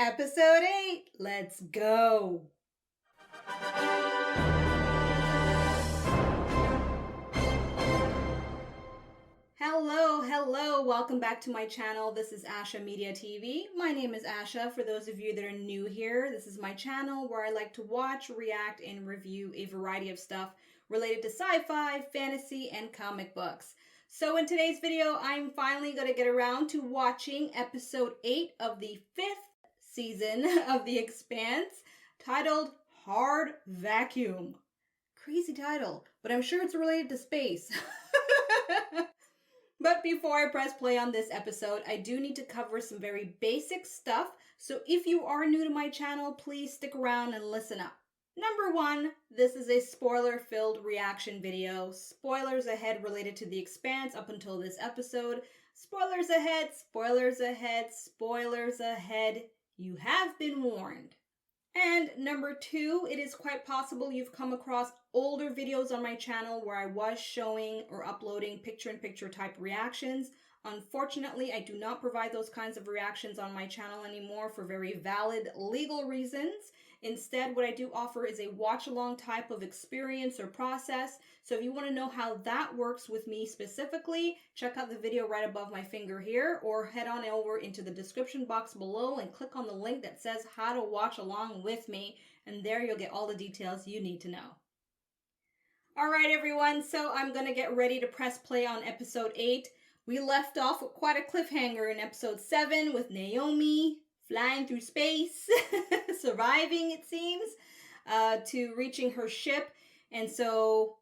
Episode 8. Let's go. Hello. Welcome back to my channel. This is Asha Media TV. My name is Asha. For those of you that are new here, this is my channel where I like to watch, react, and review a variety of stuff related to sci-fi, fantasy, and comic books. So in today's video, I'm finally going to get around to watching episode 8 of the 5th season of The Expanse, titled Hard Vacuum. Crazy title, but I'm sure it's related to space. But before I press play on this episode, I do need to cover some very basic stuff. So if you are new to my channel, please stick around and listen up. Number 1, this is a spoiler-filled reaction video. Spoilers ahead related to The Expanse up until this episode. Spoilers ahead, spoilers ahead, spoilers ahead. You have been warned. And number 2, it is quite possible you've come across older videos on my channel where I was showing or uploading picture-in-picture type reactions. Unfortunately, I do not provide those kinds of reactions on my channel anymore for very valid legal reasons. Instead, what I do offer is a watch-along type of experience or process. So if you want to know how that works with me specifically, check out the video right above my finger here, or head on over into the description box below and click on the link that says how to watch along with me, and there you'll get all the details you need to know. All right, everyone, so I'm going to get ready to press play on episode 8. We left off with quite a cliffhanger in episode 7 with Naomi flying through space, surviving, it seems, to reaching her ship. And so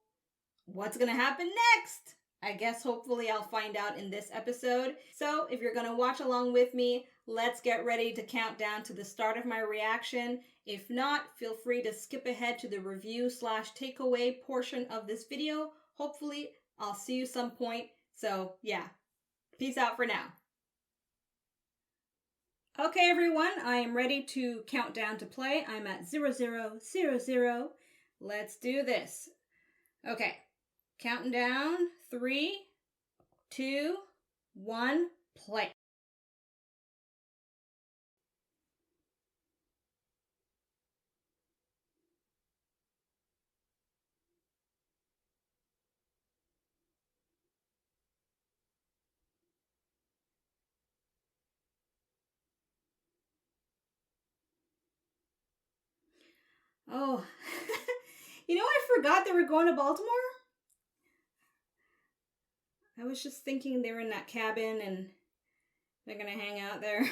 what's going to happen next? I guess hopefully I'll find out in this episode. So if you're going to watch along with me, let's get ready to count down to the start of my reaction. If not, feel free to skip ahead to the review/takeaway portion of this video. Hopefully I'll see you some point. So yeah, peace out for now. Okay, everyone, I am ready to count down to play. I'm at 0000. Let's do this. Okay, counting down. 3, 2, 1, play. Oh, I forgot they were going to Baltimore. I was just thinking they were in that cabin and they're gonna hang out there.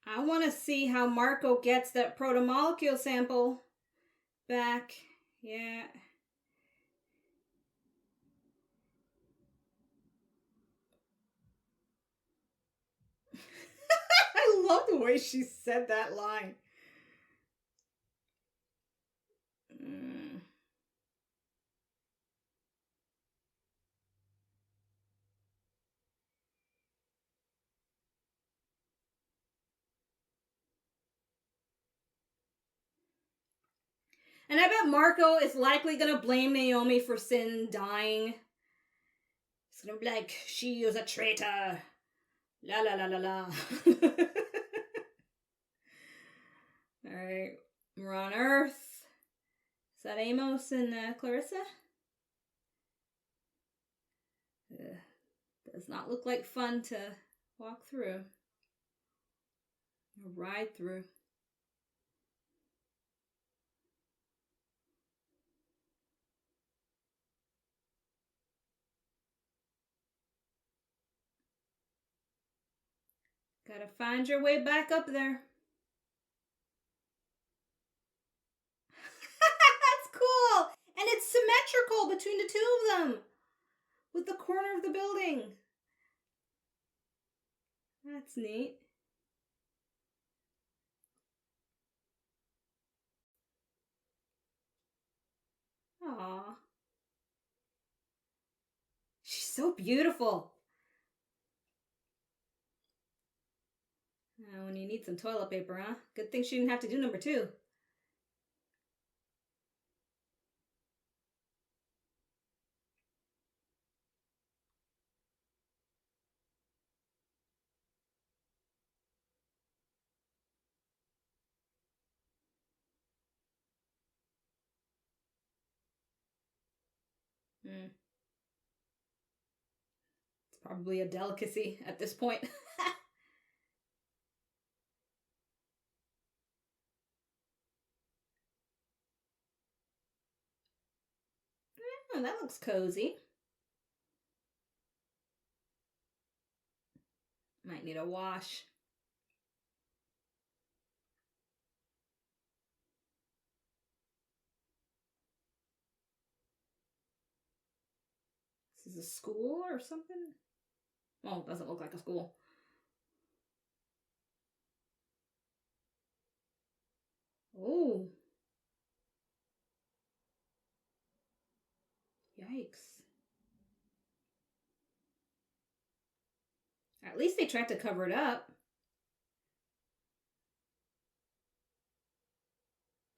I want to see how Marco gets that protomolecule sample back. Yeah. I love the way she said that line. And I bet Marco is likely going to blame Naomi for Sin dying. He's going to be like, she is a traitor. La la la la la. Alright, we're on Earth. Is that Amos and Clarissa? Does not look like fun to walk through. Or ride through. Gotta find your way back up there. That's cool! And it's symmetrical between the two of them. With the corner of the building. That's neat. Aww. She's so beautiful. When you need some toilet paper, huh? Good thing she didn't have to do number 2. It's probably a delicacy at this point. Oh, that looks cozy. Might need a wash. This is a school or something? Well, it doesn't look like a school. Oh. Yikes. At least they tried to cover it up.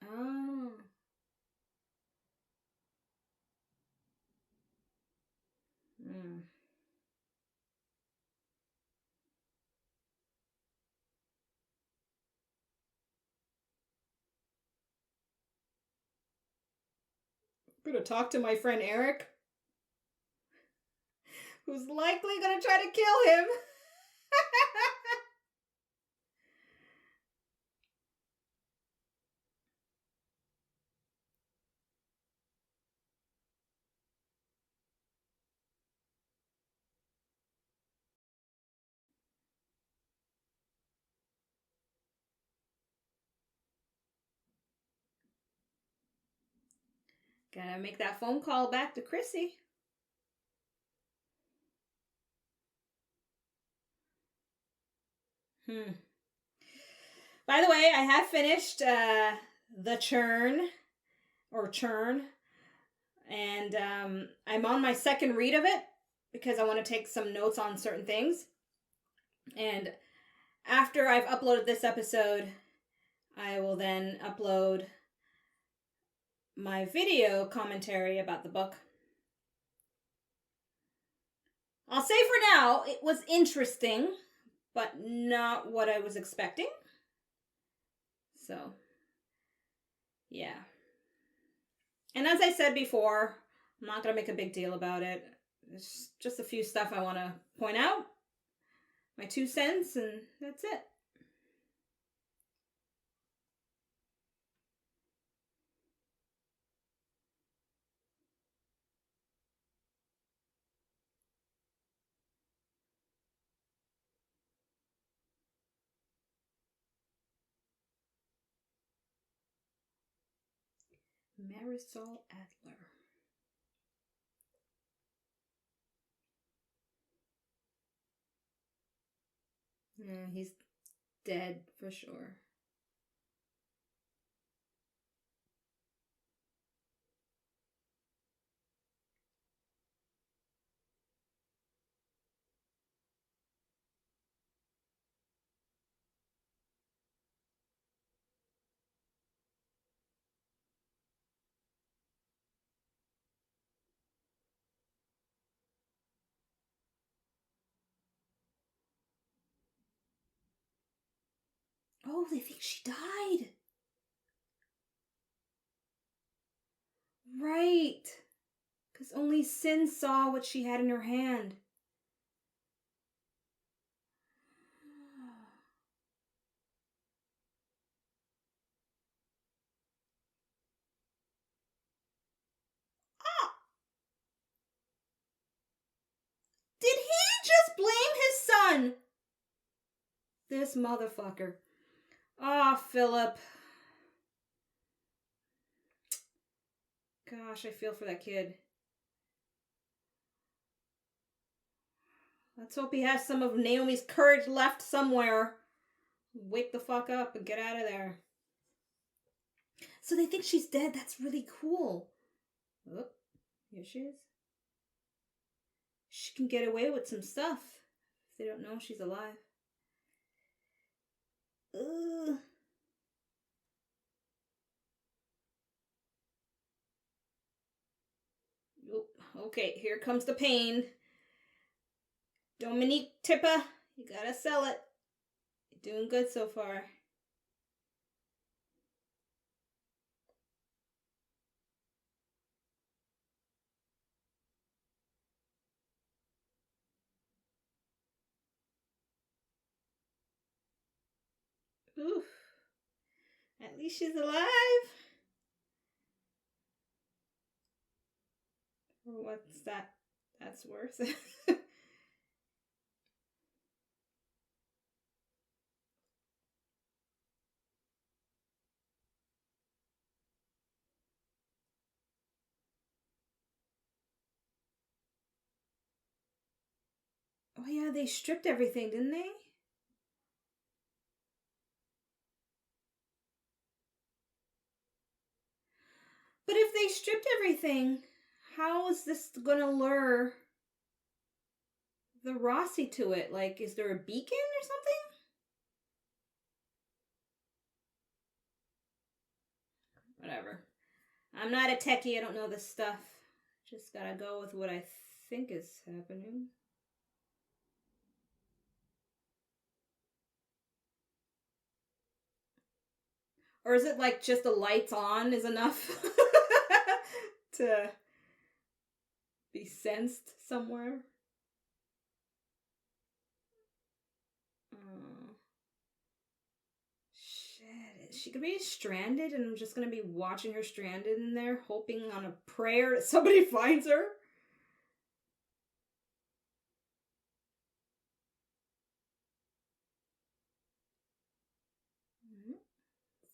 Oh. Mm. I'm gonna talk to my friend Eric, who's likely gonna try to kill him. Gotta make that phone call back to Chrissy. By the way, I have finished the churn, and I'm on my second read of it because I want to take some notes on certain things. And after I've uploaded this episode, I will then upload my video commentary about the book. I'll say for now, it was interesting, but not what I was expecting. So, yeah. And as I said before, I'm not going to make a big deal about it. There's just a few stuff I want to point out. My 2 cents, and that's it. Marisol Adler. Yeah, he's dead for sure. Oh, they think she died. Right. Because only Sin saw what she had in her hand. Did he just blame his son? This motherfucker. Ah, Philip. Gosh, I feel for that kid. Let's hope he has some of Naomi's courage left somewhere. Wake the fuck up and get out of there. So they think she's dead. That's really cool. Oh, here she is. She can get away with some stuff if they don't know she's alive. Ugh. Oh, okay, here comes the pain. Dominique Tippa, you gotta sell it. You're doing good so far. Oof. At least she's alive. What's that? That's worse. Oh yeah, they stripped everything, didn't they? But if they stripped everything, how is this gonna lure the Rossi to it? Like, is there a beacon or something? Whatever. I'm not a techie, I don't know this stuff. Just gotta go with what I think is happening. Or is it like just the lights on is enough to be sensed somewhere? Shit. She could be stranded and I'm just gonna be watching her stranded in there, hoping on a prayer that somebody finds her.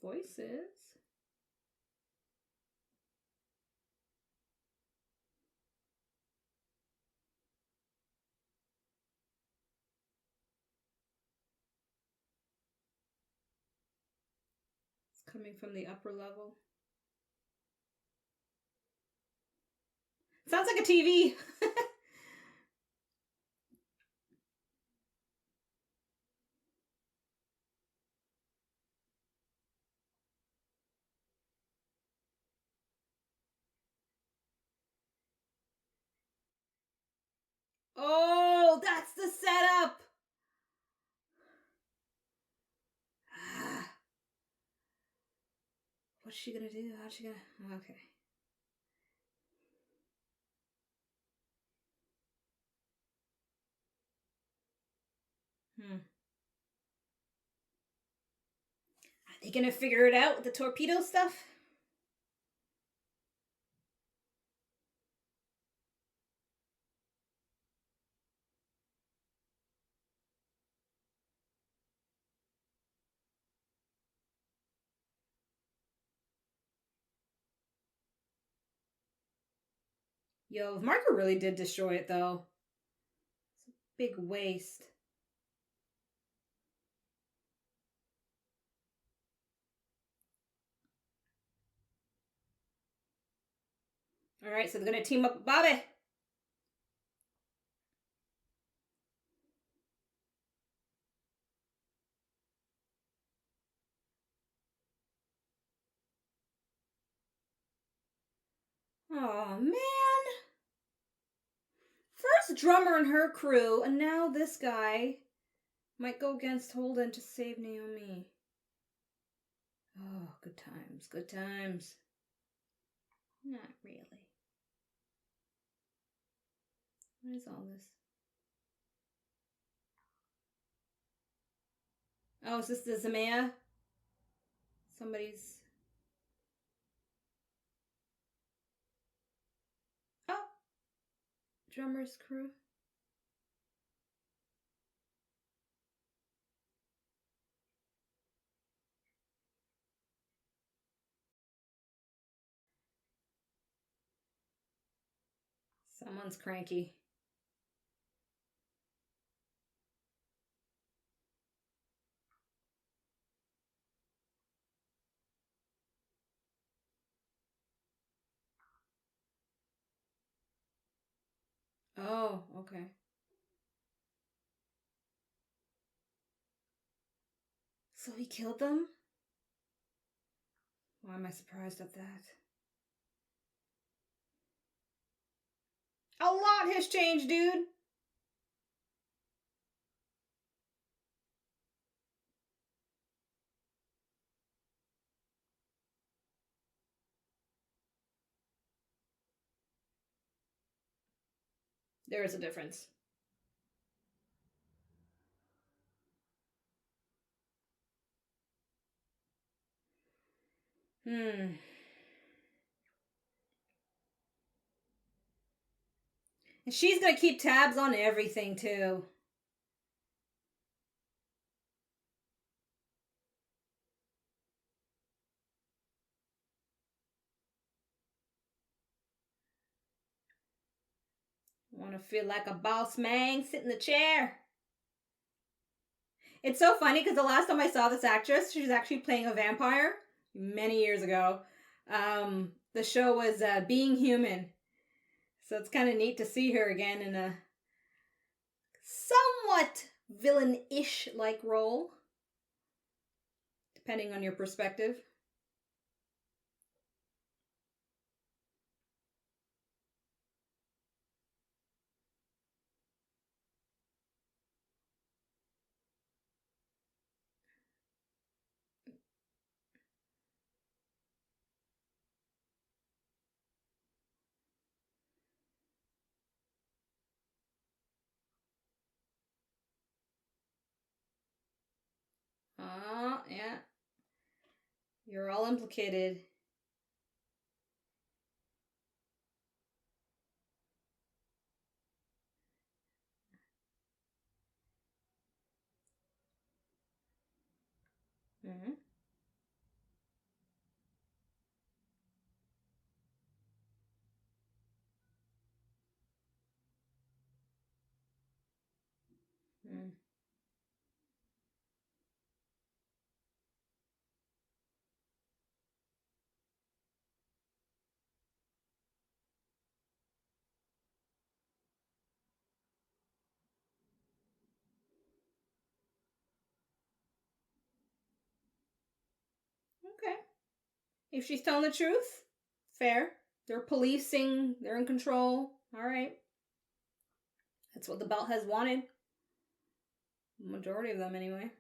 Voices. It's coming from the upper level. Sounds like a TV. Oh, that's the setup. What's she gonna do? How's she gonna... Okay. Are they gonna figure it out with the torpedo stuff? Yo, Marco really did destroy it, though. It's a big waste. Alright, so they're gonna team up with Bobby. Oh, man. First drummer and her crew, and now this guy might go against Holden to save Naomi. Oh, good times, good times. Not really. What is all this? Oh, is this the Zamea? Somebody's... Oh! Drummer's crew. Someone's cranky. Oh, okay. So he killed them? Why am I surprised at that? A lot has changed, dude! There is a difference. And she's gonna keep tabs on everything, too. Want to feel like a boss man, sit in the chair. It's so funny because the last time I saw this actress, she was actually playing a vampire many years ago. The show was Being Human. So it's kind of neat to see her again in a somewhat villain-ish like role, depending on your perspective. Yeah. You're all implicated. Mm-hmm. Mm. Okay. If she's telling the truth, fair. They're policing, they're in control. All right. That's what the belt has wanted. Majority of them, anyway.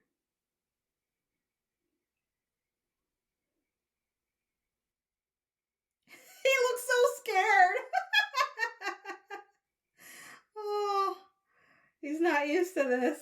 He looks so scared. Oh, he's not used to this.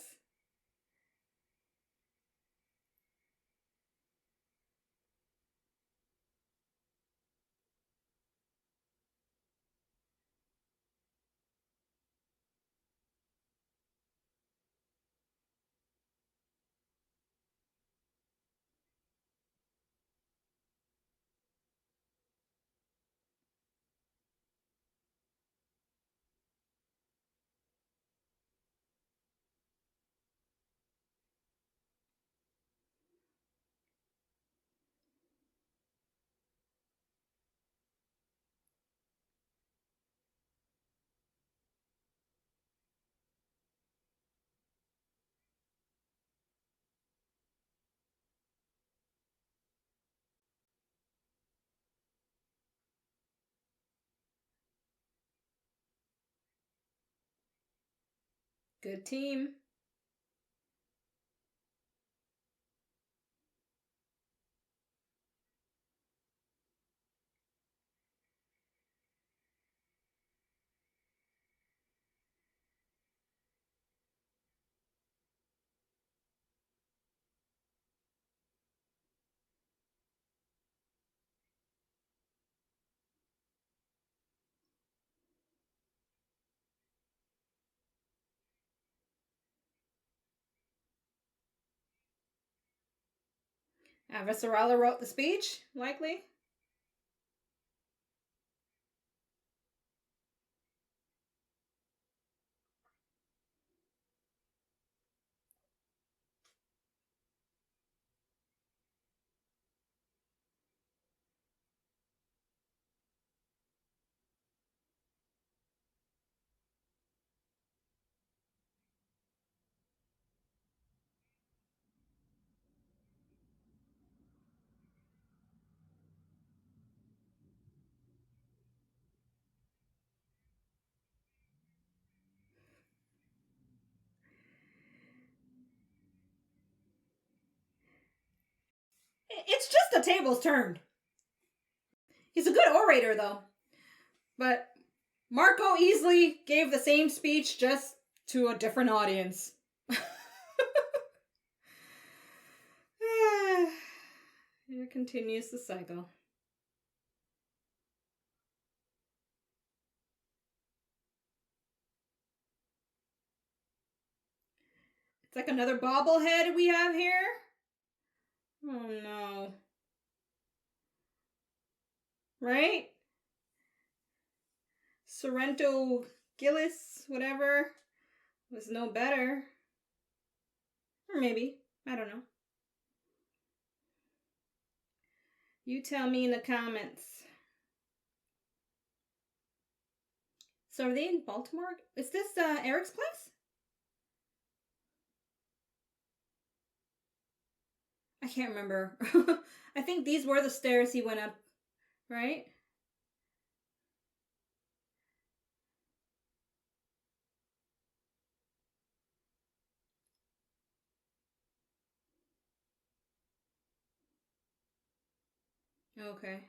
Good team. Avasarala wrote the speech, likely. It's just the tables turned. He's a good orator, though. But Marco easily gave the same speech just to a different audience. Here continues the cycle. like another bobblehead we have here. Oh no. Right? Sorrento Gillis, whatever, was no better. Or maybe. I don't know. You tell me in the comments. So are they in Baltimore? Is this Eric's place? I can't remember. I think these were the stairs he went up, right? Okay.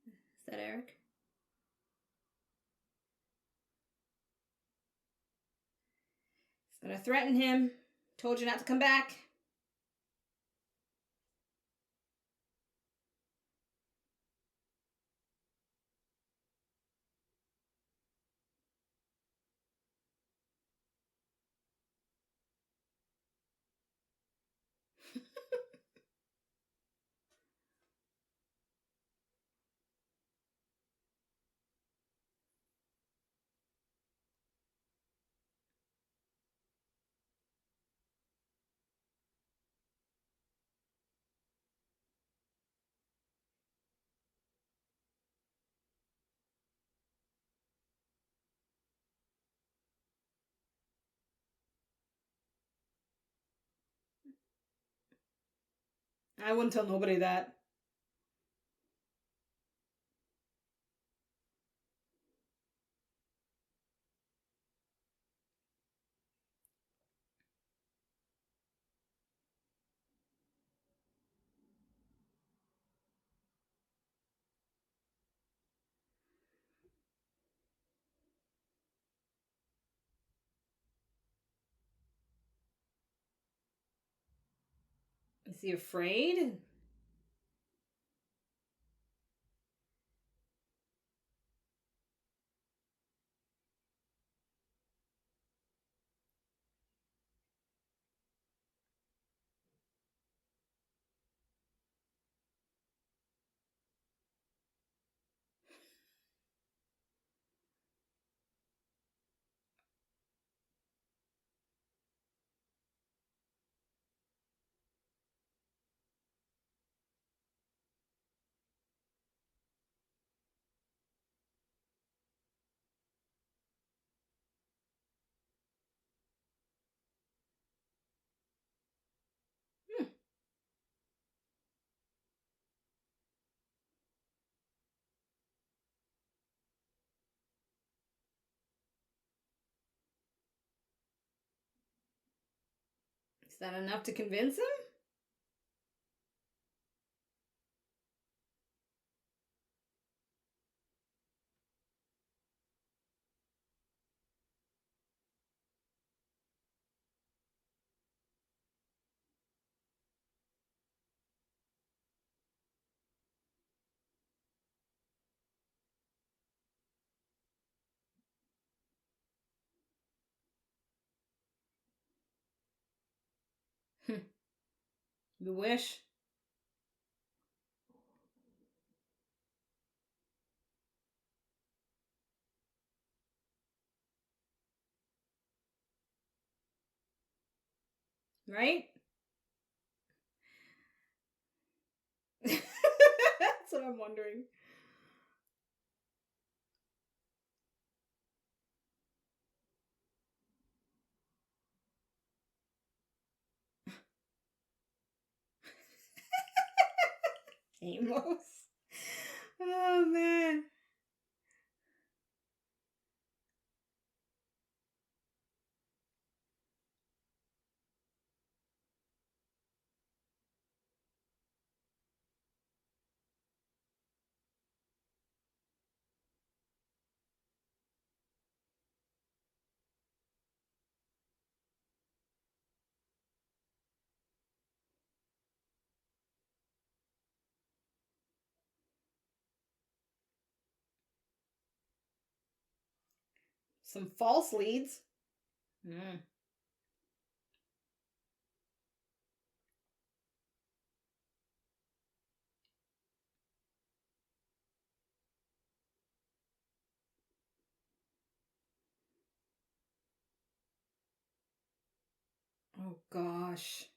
Is that Eric? He's gonna threaten him. Told you not to come back. I wouldn't tell nobody that. Is he afraid? Hmm. Is that enough to convince him? You wish. Right? That's what I'm wondering. Amos. Oh man. Some false leads. Mm. Oh, gosh.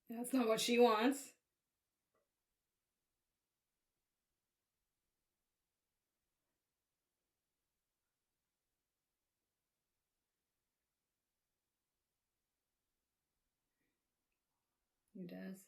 That's not what she wants. He does.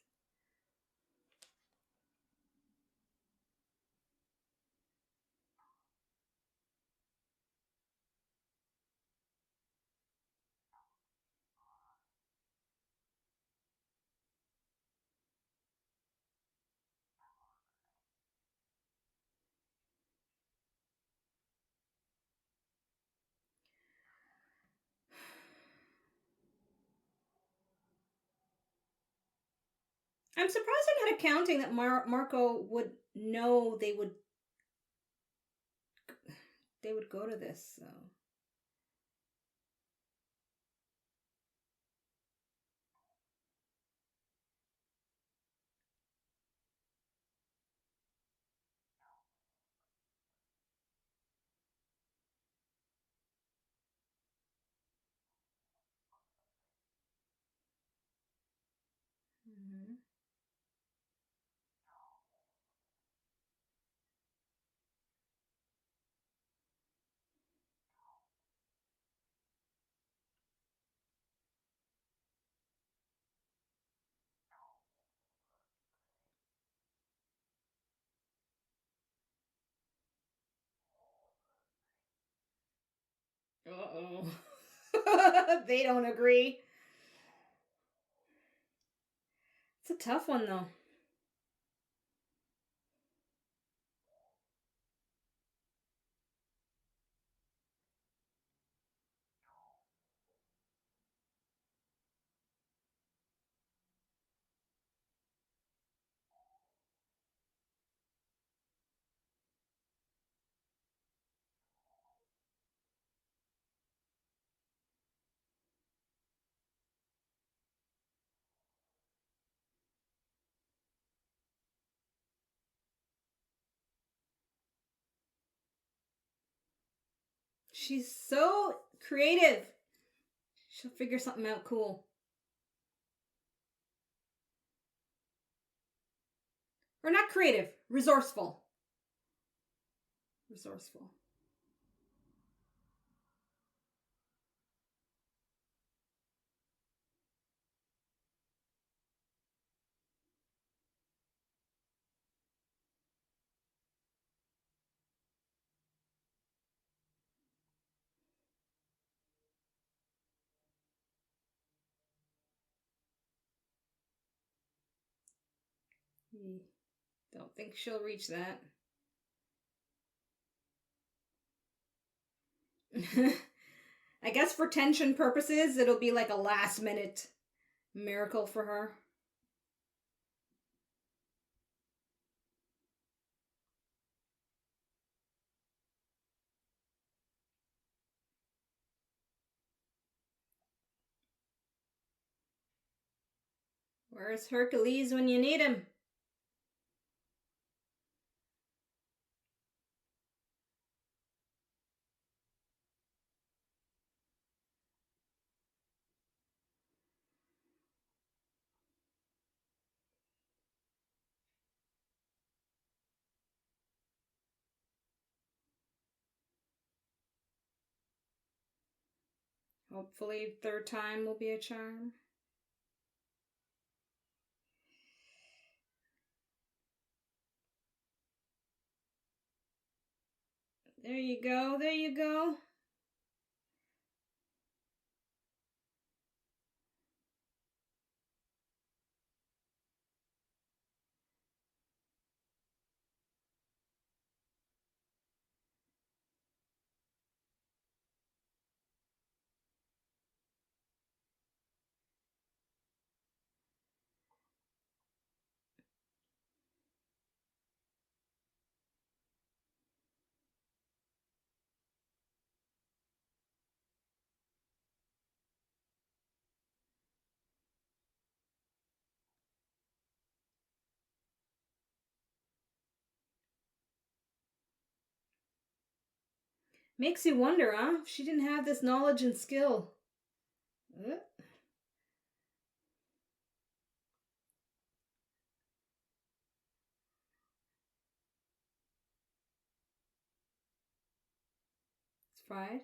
I'm surprised I'm not accounting that Marco would know they would go to this. So Mhm. Uh-oh. They don't agree. It's a tough one though. She's so creative. She'll figure something out cool. Or not creative, resourceful. Resourceful. Don't think she'll reach that. I guess for tension purposes, it'll be like a last minute miracle for her. Where's Hercules when you need him? Hopefully, third time will be a charm. There you go. There you go. Makes you wonder, huh? If she didn't have this knowledge and skill. It's fried.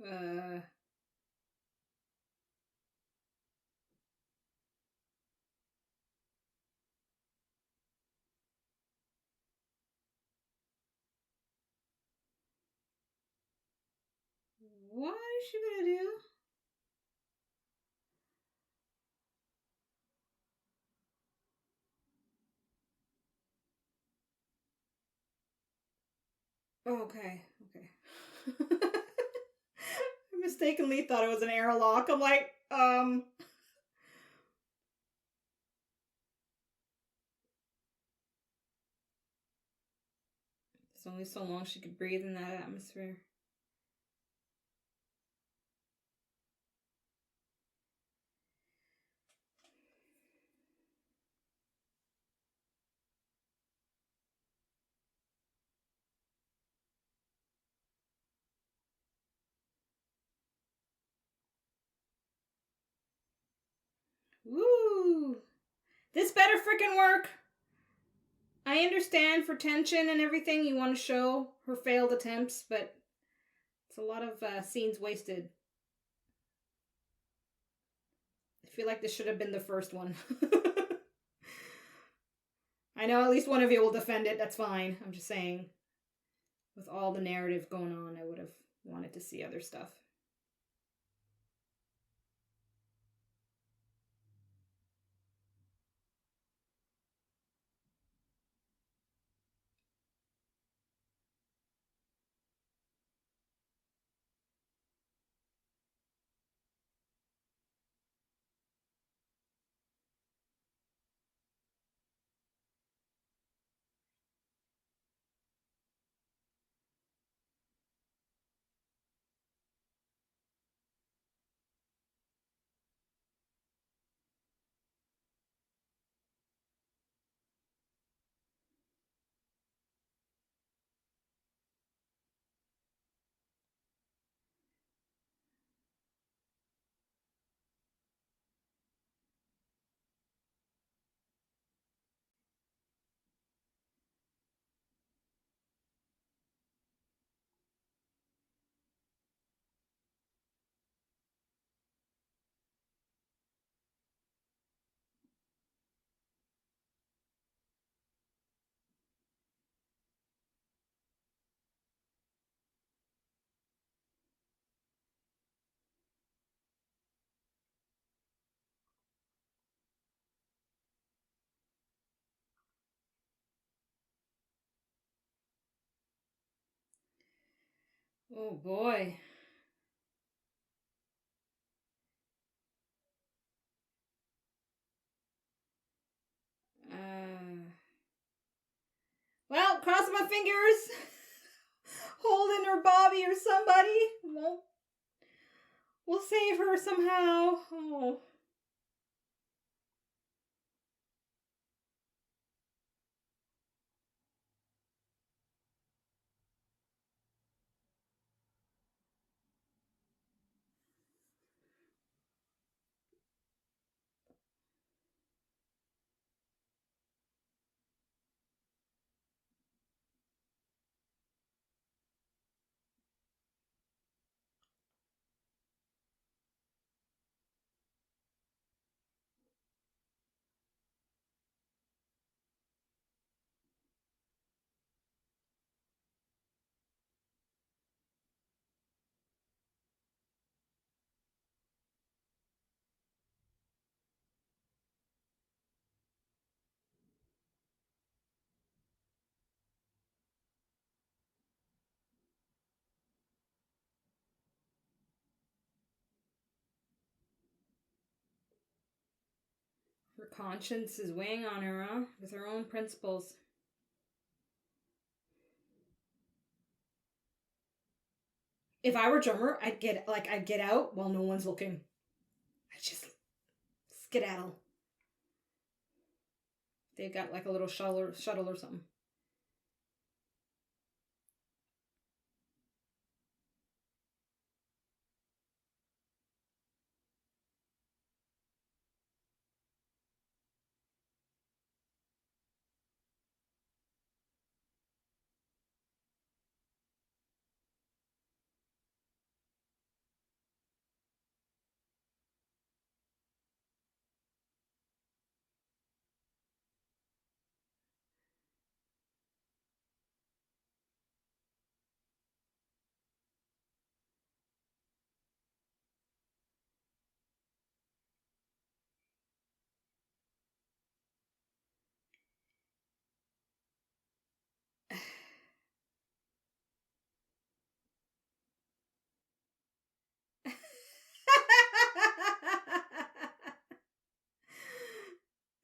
Uh, what is she gonna do? Oh, okay, okay. I mistakenly thought it was an airlock. I'm like, There's only so long she could breathe in that atmosphere. Woo! This better freaking work! I understand for tension and everything you want to show her failed attempts, but it's a lot of scenes wasted. I feel like this should have been the first one. I know at least one of you will defend it, that's fine. I'm just saying, with all the narrative going on, I would have wanted to see other stuff. Oh boy. Well, cross my fingers. Holding her Bobby or somebody. We'll save her somehow. Oh. Her conscience is weighing on her, huh? With her own principles. If I were drummer, I'd get out while no one's looking. I'd just skedaddle. They've got like a little shuttle or something.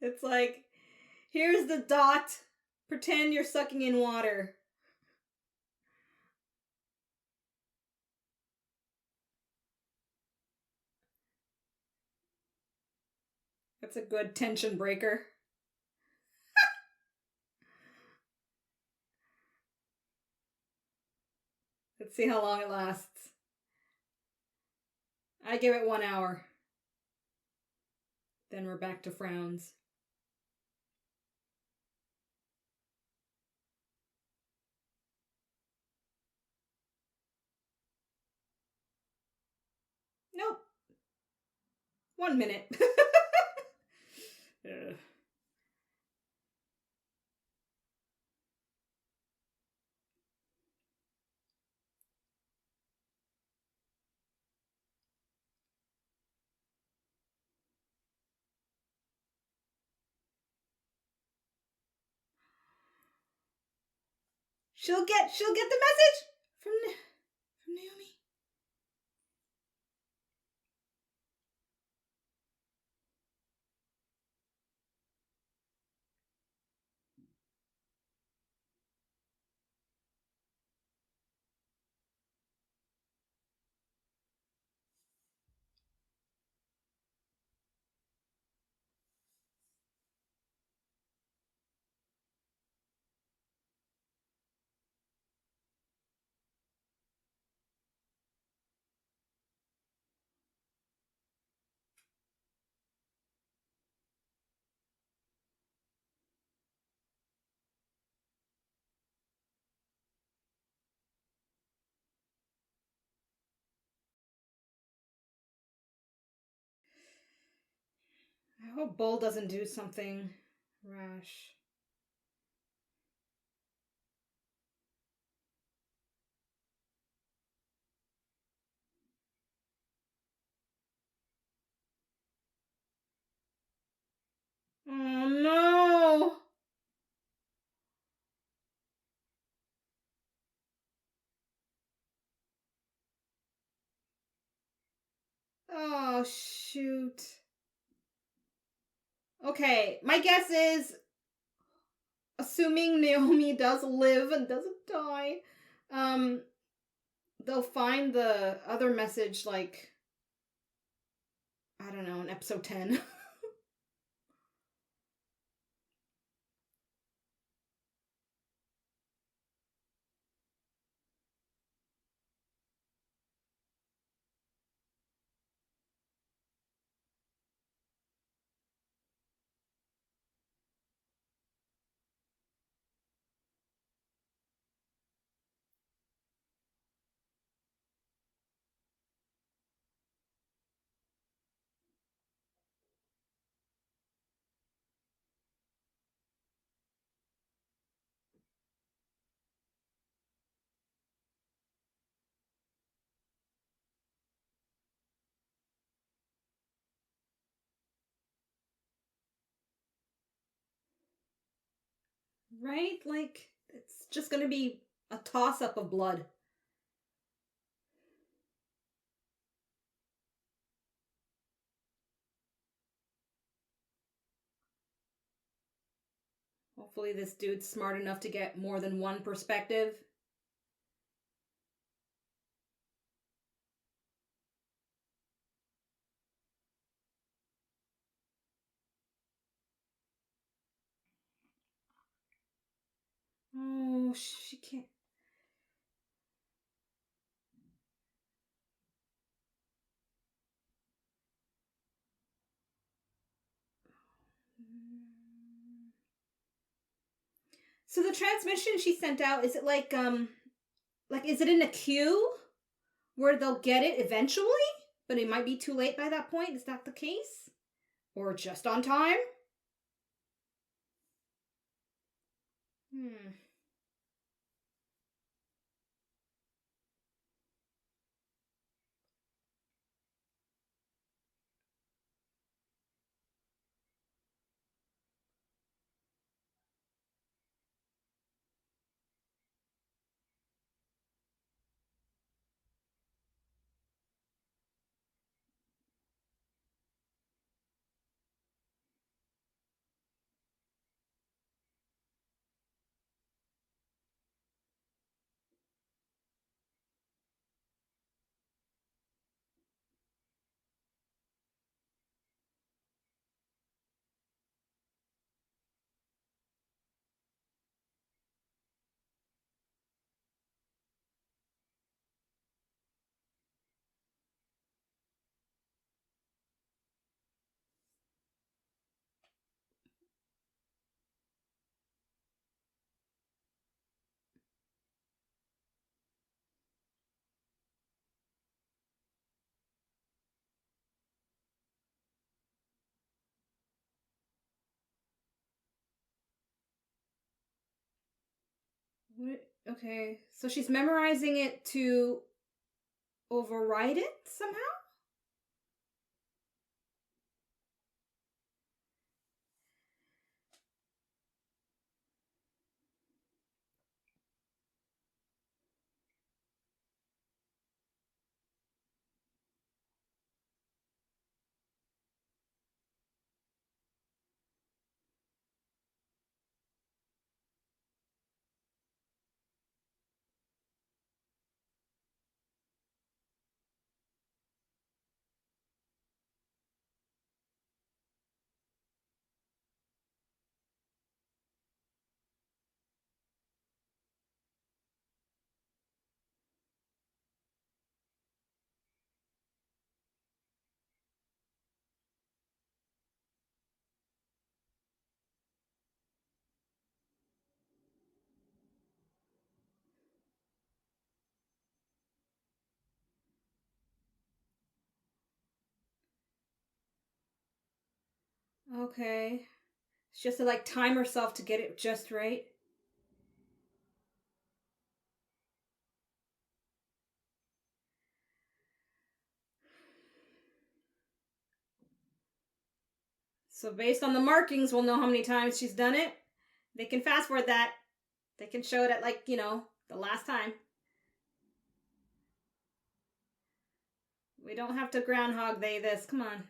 It's like, here's the dot. Pretend you're sucking in water. That's a good tension breaker. Let's see how long it lasts. I give it 1 hour. Then we're back to frowns. Nope. 1 minute. She'll get the message from Naomi. I hope Bull doesn't do something rash. Oh no! shoot. Okay, my guess is, assuming Naomi does live and doesn't die, they'll find the other message, like, I don't know, in episode 10. Right? Like, it's just gonna be a toss-up of blood. Hopefully this dude's smart enough to get more than one perspective. Oh, she can't. So the transmission she sent out, is it like is it in a queue where they'll get it eventually, but it might be too late by that point? Is that the case? Or just on time? Hmm. Okay, so she's memorizing it to override it somehow? Okay. It's just to like time herself to get it just right. So based on the markings, we'll know how many times she's done it. They can fast forward that. They can show it at the last time. We don't have to Groundhog Day this. Come on.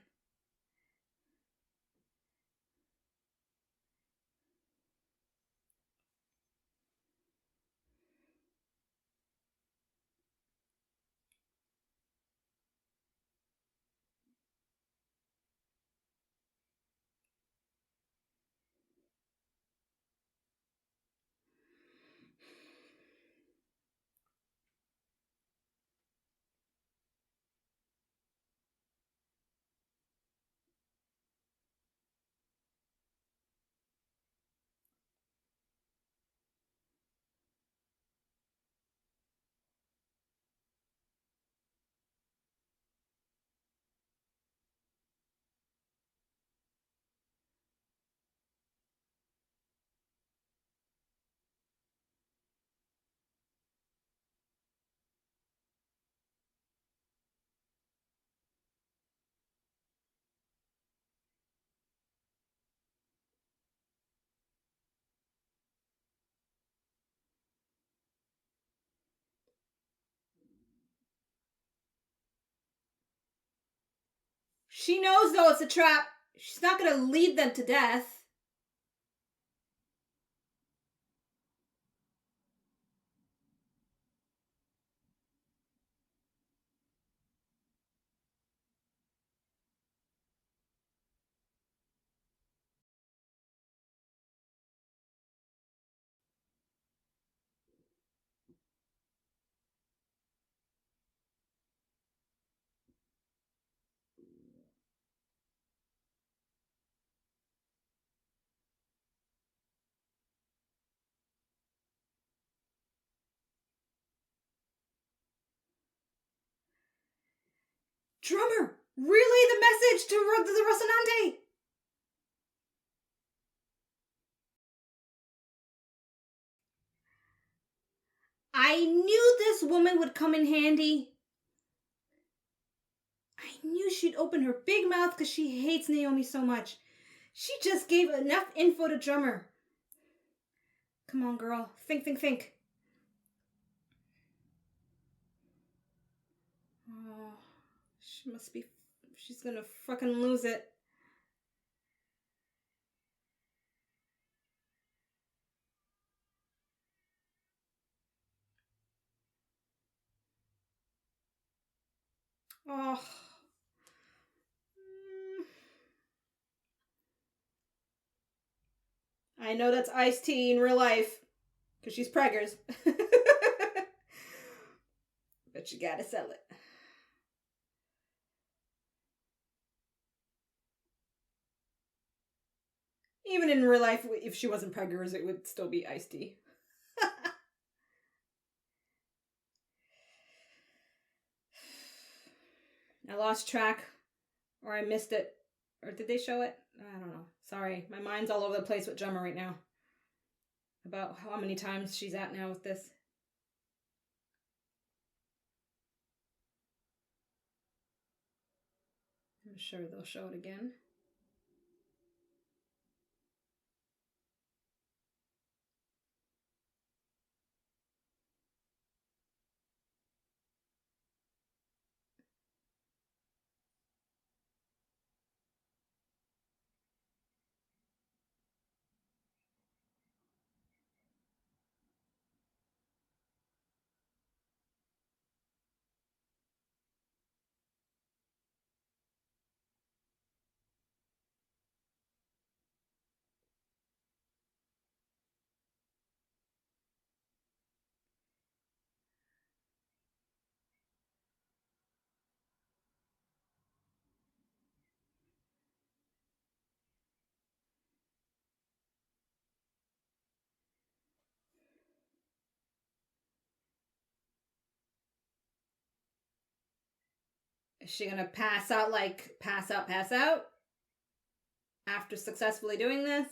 She knows, though, it's a trap. She's not going to lead them to death. Drummer, relay the message to the Rocinante. I knew this woman would come in handy. I knew she'd open her big mouth because she hates Naomi so much. She just gave enough info to Drummer. Come on, girl. Think. Oh, she's gonna fucking lose it. Oh. I know that's iced tea in real life, because she's preggers. But you gotta sell it. Even in real life, if she wasn't preggers, it would still be iced tea. I lost track, or I missed it, or did they show it? I don't know. Sorry, my mind's all over the place with Gemma right now. About how many times she's at now with this. I'm sure they'll show it again. Is she gonna pass out, like pass out after successfully doing this?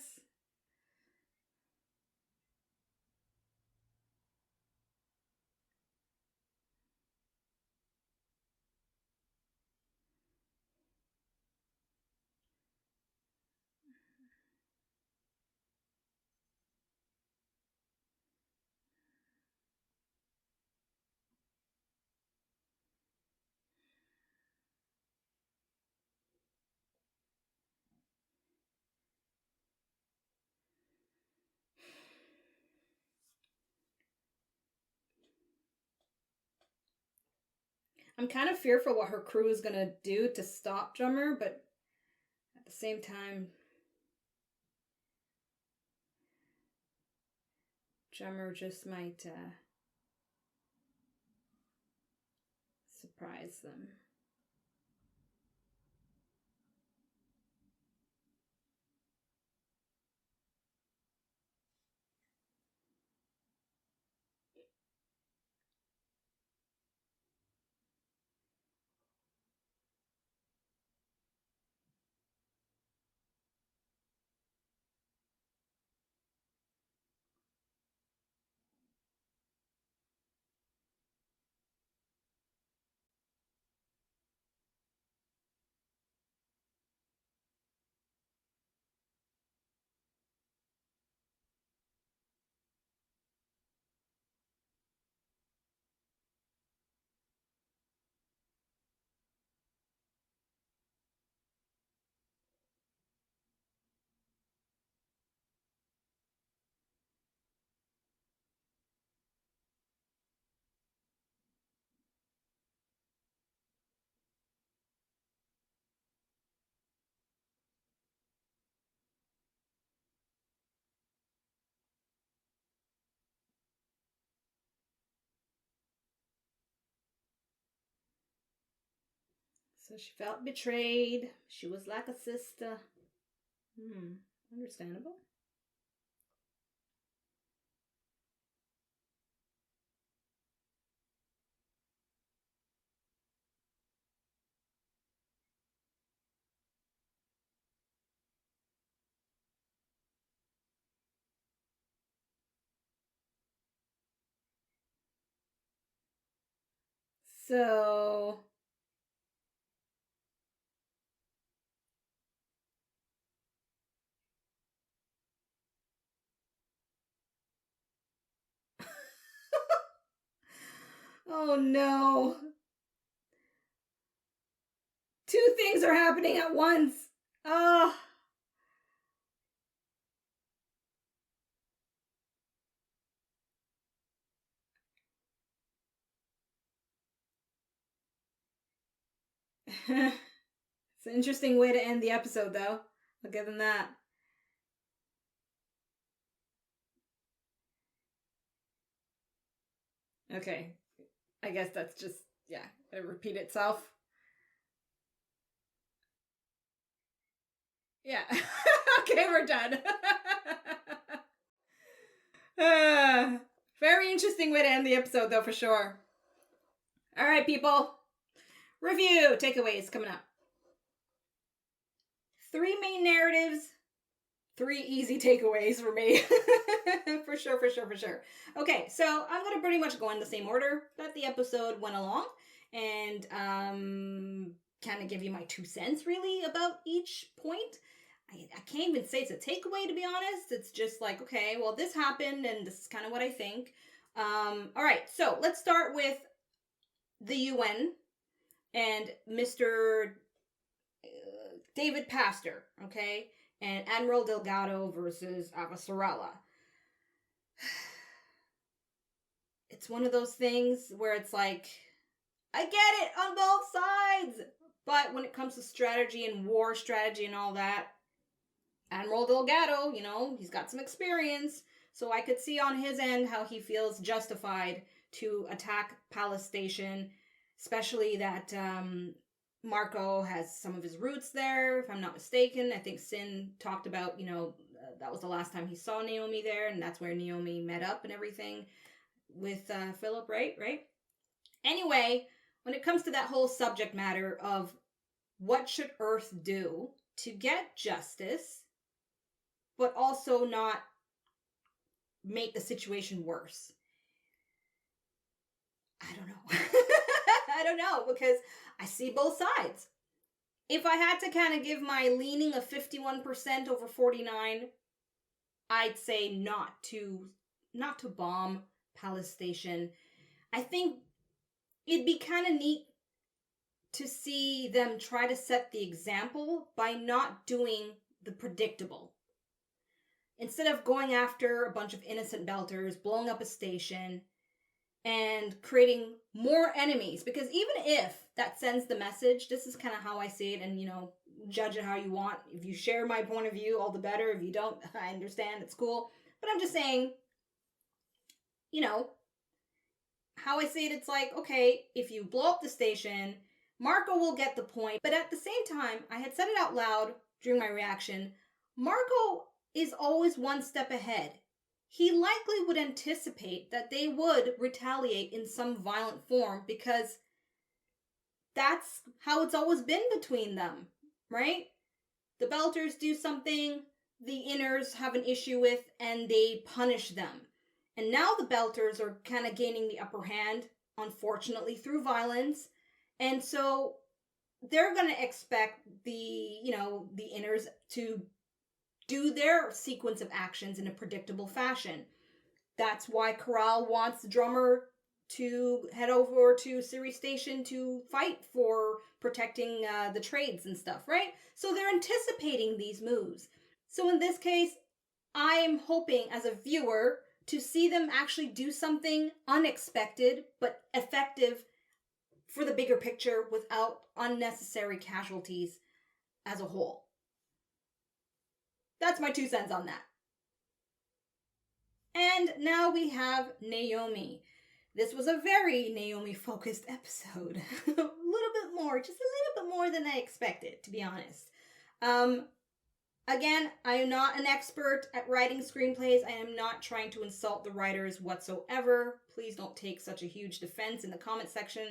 I'm kind of fearful what her crew is going to do to stop Drummer, but at the same time, Drummer just might surprise them. So she felt betrayed. She was like a sister. Understandable. So oh no. Two things are happening at once. Oh. It's an interesting way to end the episode, though. I'll give them that. Okay. I guess that's just, yeah, it repeat itself. Yeah. Okay, we're done. Very interesting way to end the episode, though, for sure. All right, people. Review takeaways coming up. 3 main narratives, 3 easy takeaways for me. For sure. Okay, so I'm going to pretty much go in the same order that the episode went along and kind of give you my 2 cents really about each point. I can't even say it's a takeaway, to be honest. It's just like, okay, well, this happened and this is kind of what I think. All right, so let's start with the UN and Mr. David Pastor, okay? And Admiral Delgado versus Avasarala. It's one of those things where it's like, I get it on both sides. But when it comes to strategy and war strategy and all that, Admiral Delgado, he's got some experience. So I could see on his end how he feels justified to attack Palace Station, especially that Marco has some of his roots there, if I'm not mistaken. I think Sin talked about, that was the last time he saw Naomi there, and that's where Naomi met up and everything with Philip, right? Anyway, when it comes to that whole subject matter of what should Earth do to get justice, but also not make the situation worse, I don't know. I don't know, because I see both sides. If I had to kind of give my leaning of 51% over 49, I'd say not to bomb Palace Station. I think it'd be kind of neat to see them try to set the example by not doing the predictable. Instead of going after a bunch of innocent belters, blowing up a station, and creating more enemies. Because even if that sends the message, this is kind of how I see it, and judge it how you want. If you share my point of view, all the better. If you don't, I understand, it's cool. But I'm just saying, how I see it, it's like, okay, if you blow up the station, Marco will get the point. But at the same time, I had said it out loud during my reaction, Marco is always one step ahead. He likely would anticipate that they would retaliate in some violent form because that's how it's always been between them, right? The Belters do something the Inners have an issue with and they punish them. And now the Belters are kind of gaining the upper hand, unfortunately, through violence. And so they're going to expect the Inners to do their sequence of actions in a predictable fashion. That's why Corral wants the drummer to head over to Siri Station to fight for protecting the trades and stuff, right? So they're anticipating these moves. So in this case, I'm hoping as a viewer to see them actually do something unexpected but effective for the bigger picture without unnecessary casualties as a whole. That's my 2 cents on that. And now we have Naomi. This was a very Naomi-focused episode. a little bit more, just a little bit more than I expected, to be honest. Again, I am not an expert at writing screenplays. I am not trying to insult the writers whatsoever. Please don't take such a huge defense in the comment section,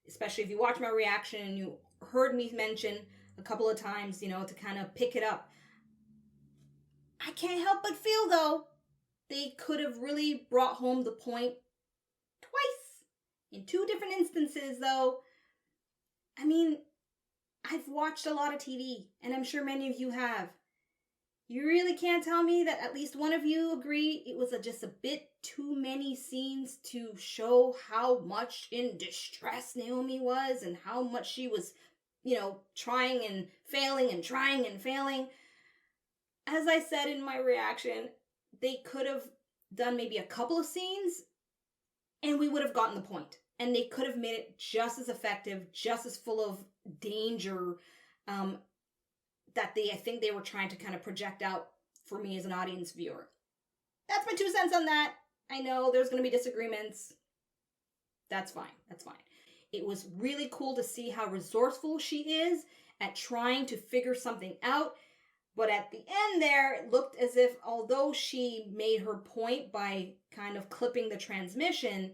especially if you watch my reaction and you heard me mention a couple of times, to kind of pick it up. I can't help but feel, though, they could have really brought home the point twice. In 2 different instances, though. I mean, I've watched a lot of TV, and I'm sure many of you have. You really can't tell me that at least one of you agree it was just a bit too many scenes to show how much in distress Naomi was and how much she was, trying and failing and trying and failing. As I said in my reaction, they could have done maybe a couple of scenes and we would have gotten the point. And they could have made it just as effective, just as full of danger, that I think they were trying to kind of project out for me as an audience viewer. That's my 2 cents on that. I know there's going to be disagreements. That's fine. It was really cool to see how resourceful she is at trying to figure something out. But at the end there, it looked as if although she made her point by kind of clipping the transmission,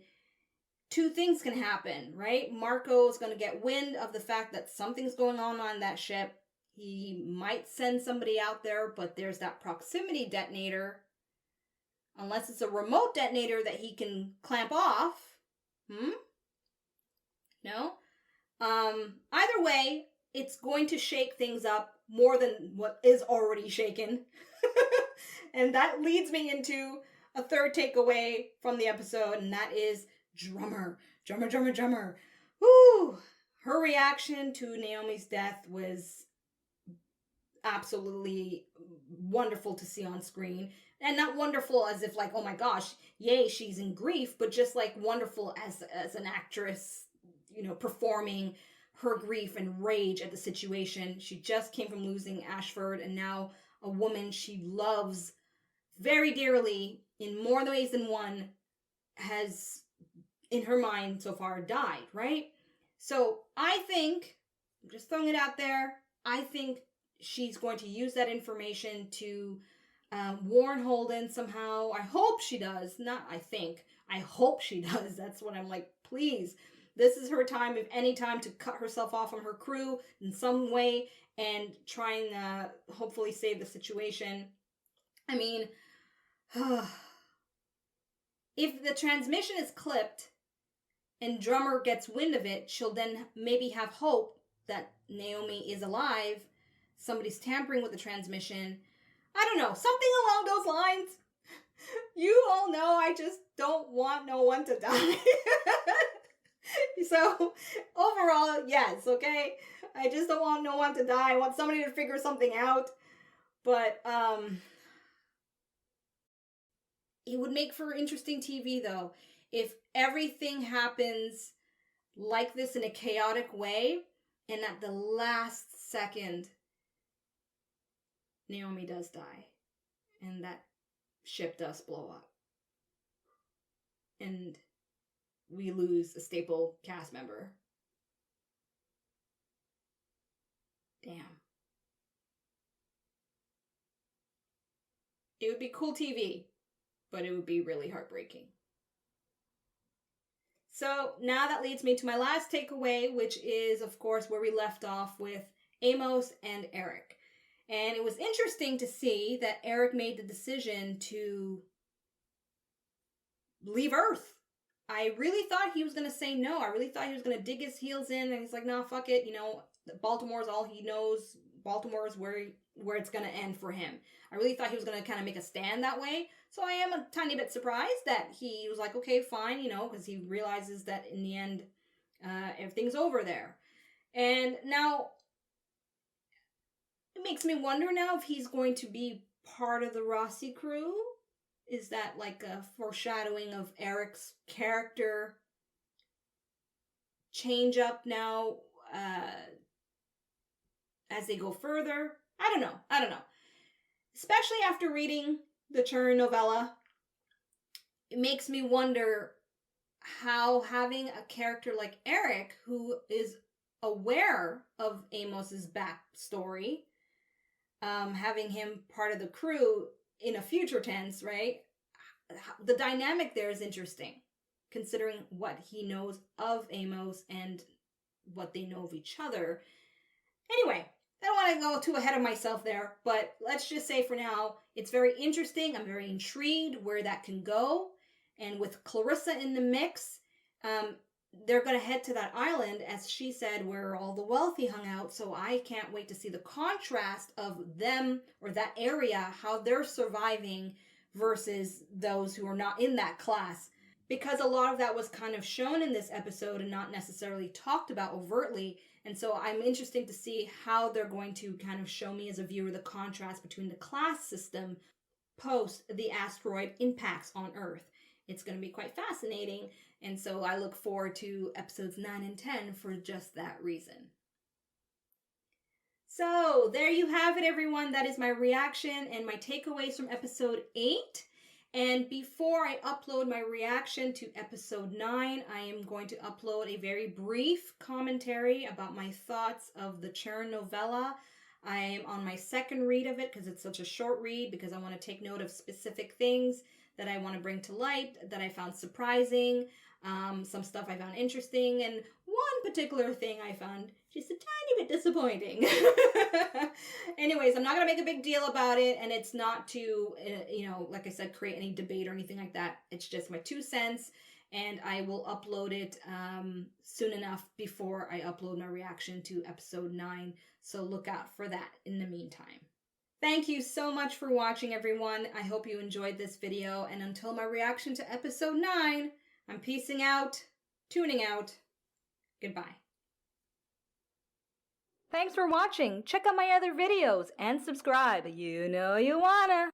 2 things can happen, right? Marco's going to get wind of the fact that something's going on that ship. He might send somebody out there, but there's that proximity detonator. Unless it's a remote detonator that he can clamp off. No? Either way, it's going to shake things up more than what is already shaken. And that leads me into a 3rd takeaway from the episode, and that is Drummer. Woo! Her reaction to Naomi's death was absolutely wonderful to see on screen. And not wonderful as if like, oh my gosh, yay, she's in grief, but just like wonderful as an actress, performing her grief and rage at the situation. She just came from losing Ashford, and now a woman she loves very dearly in more ways than one has, in her mind so far, died, right? So I think, I'm just throwing it out there, I think she's going to use that information to warn Holden somehow. I hope she does. Not I think. I hope she does. That's what I'm like, please. This is her time, if any time, to cut herself off from her crew in some way and try and hopefully save the situation. I mean, if the transmission is clipped and Drummer gets wind of it, she'll then maybe have hope that Naomi is alive. Somebody's tampering with the transmission. I don't know, something along those lines. You all know I just don't want no one to die. So, overall, yes, okay? I just don't want no one to die. I want somebody to figure something out. But, it would make for interesting TV, though. if everything happens like this in a chaotic way, and at the last second, Naomi does die, and that ship does blow up. And we lose a staple cast member. Damn. It would be cool TV, but it would be really heartbreaking. So now that leads me to my last takeaway, which is, of course, where we left off with Amos and Eric. And it was interesting to see that Eric made the decision to leave Earth. I really thought he was going to say no. I really thought he was going to dig his heels in, and he's like, nah, fuck it. You know, Baltimore's all he knows. Baltimore is where it's going to end for him. I really thought he was going to kind of make a stand that way. So I am a tiny bit surprised that he was like, okay, fine, you know, because he realizes that in the end, everything's over there. And now, it makes me wonder now if he's going to be part of the Rossi crew. Is that like a foreshadowing of Eric's character change up now as they go further? I don't know. Especially after reading the Churn novella, it makes me wonder how having a character like Eric, who is aware of Amos's backstory, having him part of the crew in a future tense, right? The dynamic there is interesting, considering what he knows of Amos and what they know of each other. Anyway, I don't want to go too ahead of myself there, but let's just say for now, it's very interesting. I'm very intrigued where that can go. And with Clarissa in the mix, they're going to head to that island, as she said, where all the wealthy hung out. So I can't wait to see the contrast of them, or that area, how they're surviving versus those who are not in that class. Because a lot of that was kind of shown in this episode and not necessarily talked about overtly. And so I'm interested to see how they're going to kind of show me as a viewer the contrast between the class system post the asteroid impacts on Earth. It's going to be quite fascinating. And so I look forward to episodes 9 and 10 for just that reason. So there you have it, everyone. That is my reaction and my takeaways from episode 8. And before I upload my reaction to episode 9, I am going to upload a very brief commentary about my thoughts of the Churn novella. I am on my second read of it because it's such a short read, because I want to take note of specific things that I want to bring to light, that I found surprising, some stuff I found interesting, and one particular thing I found just a tiny bit disappointing. Anyways, I'm not going to make a big deal about it, and it's not to, like I said, create any debate or anything like that. It's just my 2 cents, and I will upload it soon enough before I upload my reaction to episode 9, so look out for that in the meantime. Thank you so much for watching, everyone. I hope you enjoyed this video, and until my reaction to episode 9, I'm peacing out, tuning out. Goodbye. Thanks for watching. Check out my other videos and subscribe. You know you wanna.